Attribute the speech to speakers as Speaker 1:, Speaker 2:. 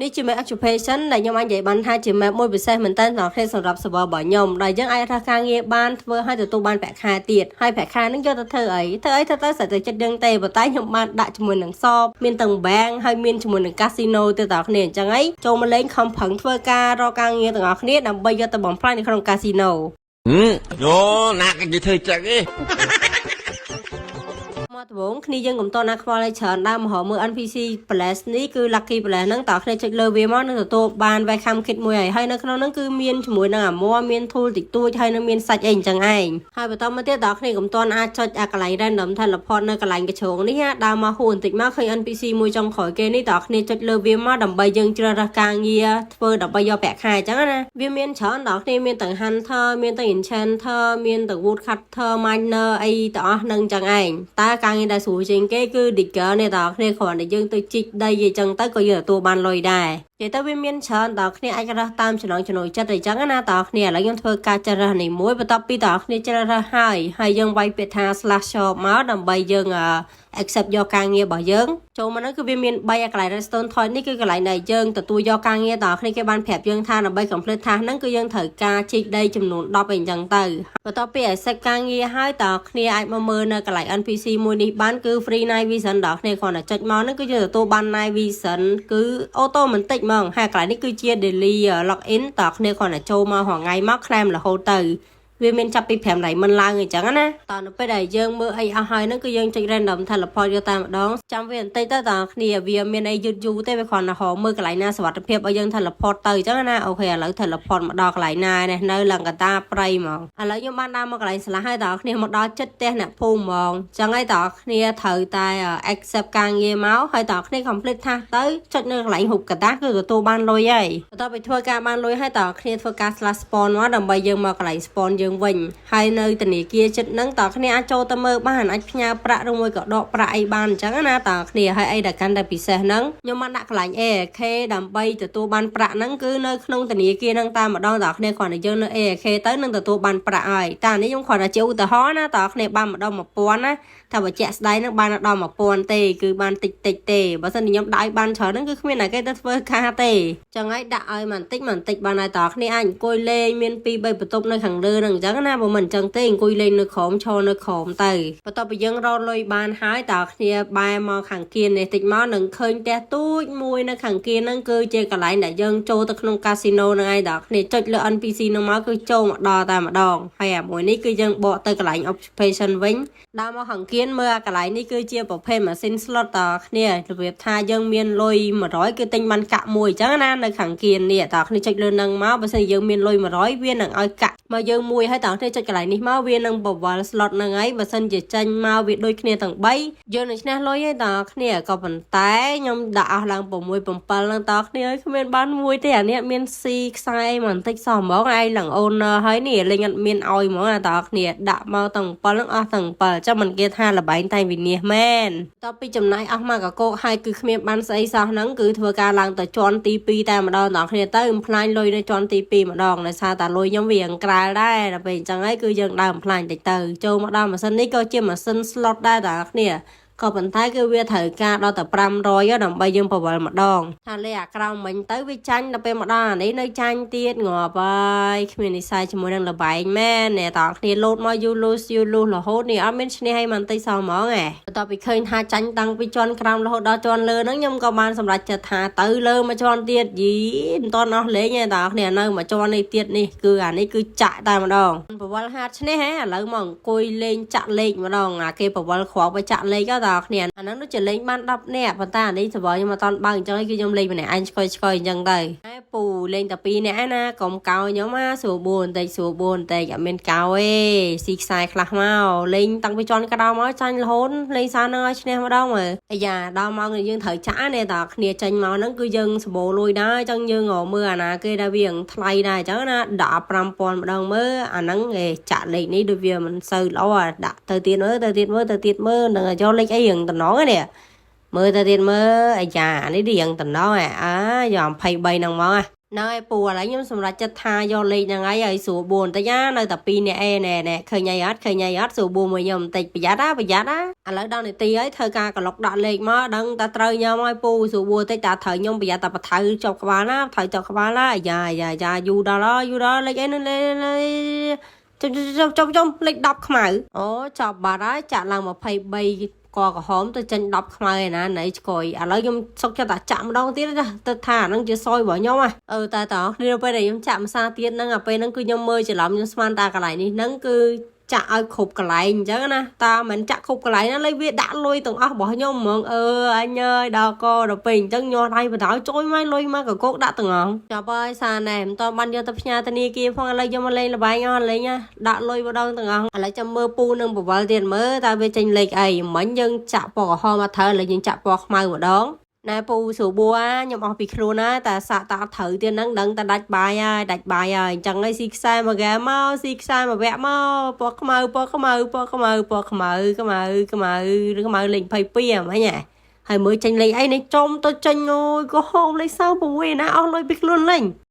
Speaker 1: នេះជា Mac occupation ដែលខ្ញុំអាចនិយាយបានថាជា Mac មួយពិសេសមែនទែនសម្រាប់ server របស់ខ្ញុំដែលយើងអាចរកការងារបានធ្វើឲ្យទទួលបានប្រាក់ខែទៀតហើយប្រាក់ខែនឹងយកទៅធ្វើអីទៅសាច់ទៅចិត្តយើងទេប៉ុន្តែខ្ញុំបានដាក់ជាមួយនឹងសបមានទាំង bank ហើយមានជាមួយនឹង casino ទៅដល់គ្នាអញ្ចឹងហីចូលមកលេងខំប្រឹងធ្វើការរកការងារទាំងអស់គ្នាដើម្បីយកទៅបំផ្លាញនៅក្នុង casino
Speaker 2: យោណាក់គេធ្វើចឹងឯង
Speaker 1: មកដំបូងគ្នាយើងកុំតណាខ្វល់ឲ្យច្រើនដើមមកមើល NPC Place នេះគឺ Lucky Place ហ្នឹងតើគ្នាចុចលើវាមកនឹងទទួលបាន Welcome Kit មួយហើយនៅក្នុងហ្នឹងគឺមានជាមួយនឹងអាមួមាន tool តិចតួចហើយនឹងមានសាច់អីអញ្ចឹងឯងហើយបន្តមកទៀតតើគ្នាកុំតអាចចុចអាកន្លែង Random Teleport នៅកន្លែងកញ្ជ្រោងនេះដើរមកហួរបន្តិចមកឃើញ NPC មួយចុងក្រោយគេនេះតើគ្នាចុចលើវាមកដើម្បីយើងជ្រើសរើសការងារធ្វើដើម្បីយកប្រាក់ខែអញ្ចឹងណាវាមានច្រើនតើគ្នាមានទាំង Hunter មានទាំង Enchanter មានទាំង Woodcutter Miner អីទាំងអស់ហ្នឹងអញ្ចឹងឯងតើការងារដែលស្រួលជាងគេគឺ Digger នេះតើគ្នាគ្រាន់តែយើងទៅជីកដីអញ្ចឹងទៅក៏យើងទទួលបានលុយដែរនិយាយទៅវាមានច្រើនតើគ្នាអាចរើសតាមចំណង់ចំណូលចិត្តអញ្ចឹងណាតើគ្នាឥឡូវខ្ញុំធ្វើការជ្រើសរើសនេះមួយបន្ទាប់ពីតើគ្នាជ្រើសរើសហើយយើងវាយពាក្យថា slash shop មកដើម្បីយើង accept យកការងាររបស់យើងចូលមកនោះគឺវាមាន3កន្លែង redstone point នេះគឺកន្លែងដែលយើងទទួលយកការងារតើគ្នាគេបានប្រាប់យើងថាដើម្បី complete task ហ្នឹងគឺយើងត្រូវការជីកដីចំនួន10អីចឹងទៅបន្ទាប់ពី accept ការងារហើយតើគ្នាអាចមកមើលនៅកន្លែង NPC មួយនេះបានគឺ free night vision តើគ្នាគ្រាន់តែចុចមកហ្នឹងគឺយើងទទួលបាន night vision គឺ automatic ហ្មងហើយកន្លែងនេះគឺជា daily login តើគ្នាគ្រាន់តែចូលមករាល់ថ្ងៃមក claim រហូតទៅវាមានចាប់ពី5 diamond ឡើងអញ្ចឹងណាតើនៅពេលដែលយើងមើលអីអស់ហើយហ្នឹងគឺយើងចុច random teleport យកតែម្ដងចាំវាបន្តិចទៅតើគ្នាវាមានអីយឺតយូរទេវាគ្រាន់តែមើលកន្លែងណាសុវត្ថិភាពឲ្យយើង teleport ទៅអញ្ចឹងណាអូខេឥឡូវ teleport មកដល់កន្លែងណានេះនៅលង្កតាព្រៃហ្មងឥឡូវខ្ញុំបានដើរមកកន្លែងស្លាស់ហើយតើគ្នាមកដល់ចិត្តផ្ទះអ្នកភូមិហ្មងអញ្ចឹងហើយតើគ្នាត្រូវតែ accept ការងារមកហើយតើគ្នា complete task ទៅចុចនៅកន្លែងហូបកតាគឺទទួលបានលុយហើយបន្ទាប់ពីធ្វើការបានលុយហើយតើគ្នាធ្វើការ slash spawn មកដើម្បីយើងមកកន្លែង spawn យើងវិញហើយនៅធនាគារចិត្តហ្នឹងតើគ្នាអាចចូលទៅមើលបានអាចផ្ញើប្រាក់ឬមួយក៏ដកប្រាក់អីបានអញ្ចឹងណាតើគ្នាហើយអីដែលកាន់តែពិសេសហ្នឹងខ្ញុំបានដាក់កន្លែង AAK ដើម្បីទទួលបានប្រាក់ហ្នឹងគឺនៅក្នុងធនាគារហ្នឹងតែម្ដងតើគ្នាគ្រាន់តែយើងនៅ AAK ទៅនឹងទទួលបានប្រាក់ហើយតែនេះខ្ញុំគ្រាន់តែជាឧទាហរណ៍ណាតើគ្នាបានម្ដង1000ណាថាបើជាក់ស្ដែងហ្នឹងបានដល់1000ទេគឺបានតិចទេបើមិនខ្ញុំដាក់ឲ្យបានច្រើនហ្នឹងគឺគ្មានតែគេទៅធ្វើការទេចឹងហើយដាក់ឲ្យបន្តិចបានហើយតើគ្នាអាចអង្គុយលេងមាន2 3បន្ទប់នៅខាងលើហ្នឹងអញ្ចឹងណាបើមិនអញ្ចឹងទេអង្គុយលេងនៅក្រោមឈរនៅក្រោមទៅបន្ទាប់ពីយើងរកលុយបានហើយតើគ្នាបែរមកខាងគៀននេះតិចមកនឹងឃើញផ្ទះទូចមួយនៅខាងគៀនហ្នឹងគឺជាកន្លែងដែលយើងចូលទៅក្នុងកាស៊ីណូហ្នឹងឯងតើគ្នាចុចលើ NPC ហ្នឹងមកគឺចូលមកដល់តែម្ដងហើយអាមួយនេះគឺយើងបកទៅកន្លែង occupation វិញដើរមកខាងគៀនមើលអាកន្លែងនេះគឺជាប្រភេទ machine slot តើគ្នារបៀបថាយើងមានលុយ100គឺទិញបានកាក់មួយអញ្ចឹងណានៅខាងគៀននេះតើគ្នាចុចលើហ្នឹងមកបើសិនយើងមានលុយ100វានឹងឲ្យកាក់មកយើងមួយហើយតើគ្នាចុចកន្លែងនេះមកវានឹងបវល់ slot ហ្នឹងហើយបើសិនជាចេញមកវាដូចគ្នាទាំង3យើងនឹងឈ្នះលុយហើយតើគ្នាក៏ប៉ុន្តែខ្ញុំដាក់អស់ឡើង6 7ហ្នឹងតើគ្នាអើយគ្មានបានមួយទេអានេះមានស៊ីខ្សែបន្តិចសោះហ្មងឯងឡើង owner ហើយនេះលេងអត់មានឲ្យហ្មងតើគ្នាដាក់មកទាំង7ហ្នឹងអស់ទាំង7ចាំមិនគេថាលបែងតែវិនិច្ឆ័យមែនតទៅពីចំណាយអស់មកកកហើយគឺគ្មានបានស្អីសោះហ្នឹងគឺធ្វើការឡើងទៅជាន់ទី2តែម្ដងដល់គ្នាទៅបំផ្លាញលុយនៅជាន់ទី2ម្ដងដោយសារតែលុយខ្ញុំវាក្រាលដែរដល់ពេលអញ្ចឹងហើយគឺយើងដើរបំផ្លាញតិចទៅចូលមកដល់ម៉ាស៊ីននេះក៏ជាម៉ាស៊ីន slot ដែរតើគ្នាក៏ប៉ុន្តែគឺវាត្រូវការដល់តែ500ដើម្បីយើងបវល់ម្ដងថាលេអាក្រោមមិញទៅវាចាញ់ដល់ពេលម្ដងអានេះនៅចាញ់ទៀតងាប់ហើយគ្មាននិស័យជាមួយនឹងលបែងមែនអ្នកតើគ្នាលោតមកយូរលូសរហូតនេះអត់មានឈ្នះឲ្យបន្តិចសោះហ្មងបន្ទាប់ពីឃើញថាចាញ់តាំងពីជាន់ក្រោមរហូតដល់ជាន់លើហ្នឹងខ្ញុំក៏បានសម្រេចចិត្តថាទៅលើមកជាន់ទៀតយីមិនតន់អស់លេងទេតើគ្នានៅមកជាន់នេះទៀតនេះគឺអានេះគឺចាក់តែម្ដងបវល់ហាត់ឈ្នះឥឡូវមកអង្គុយលេងចាក់លេខម្ដងអាគេបវល់គ្រាប់ឲ្យចាក់លេខតើគ្នាអាហ្នឹងដូចជាលេងបាន10នាក់ប៉ុន្តែអានេះសបខ្ញុំអត់តន់បើអញ្ចឹងគឺខ្ញុំលេងម្នាក់ឯងឆ្កយអញ្ចឹងទៅហើយពូលេងតែ2នាក់ឯណាកុំកោខ្ញុំស្រួលបួនបន្តិចអត់មានកោទេស៊ីខ្សែខ្លះមកលេងតាំងពីជាន់ក្រោមមកចាញ់រហូតលេងសារនឹងឲ្យឈ្នះម្ដងមើលអាយ៉ាដល់មកយើងត្រូវចាក់នេះតើគ្នាចាញ់មកហ្នឹងគឺយើងសបោលួយដែរអញ្ចឹងយើងមើលអាណាគេដែលវាថ្លៃដែរអញ្ចឹងណាដាក់5000ម្ដងមើលអាហ្នឹងគេចាក់លេខនេះដូចវាមិនសូវល្អដាក់ទៅទៀតមើលនឹងយកលេខអីរឿងតំណងនេះមើលទៅទៀតមើលអាយ៉ានេះរៀងតំណងយក23ហ្នឹងមក nói bùa lấy nhưng xong ra chất tha do lên là ngay ấy sủa buồn tới nhá nơi tập pin nè nè khơi nhảy át sủa buồn mười nhầm tịch bị giá đó lấy đâu này tí ấy thơ ca cả lọc đạn lên mà đăng ta trời nhau mai pu sủa buồn tới ta thời nhom bị giá ta bắt thử cho các bạn á thời cho các bạn lá dạ dù đó lấy cái lên trong lịch đọc khmer ồ cho bà đó chả làm một phải bay co có hóm tôi chân đọc khmer nè nãy coi lấy nhom sốc cho ta chạm đâu tí đó ta thả nó chưa soi bỏ nhau à ta tỏ đi đâu bây giờ nhom chạm xa tiết nó ngập bên nó cứ nhom mơ chỉ làm nhom sman ta cả lại đi nó cứ chạ ơi khục cả lại chứ nè ta mình chạ khục cả lại nó lấy viết đã lôi từng bỏ nhom mượn anh ơi đào co đồ bình chân nhon hay và đảo trôi mai lôi mai cả cốt đã từng ngọn cho bơi xa nè to ban vô tập nhà tên kia phong lấy cho mà lên là bài ngon lấy nha đã lôi vào đâu từng ngọn lấy cho mơ pu nâng bộ vào tiền mới ta về tranh lệch ấy mấy nhân chạ bỏ ho mà thơ là những chạ bỏ mai một đón nè pu sủ bùa nhom ở bị luôn á ta xạ ta thử tiền nắng đắng ta đặt bài chẳng ai xịt sai mà gà mau xịt sai mà vẽ mau bỏ cái mờ lên phây pia mà nhỉ hay mới tranh lấy ấy này trong tôi tranh ôi có hôm lấy sao bùi nè ông lôi biết luôn lên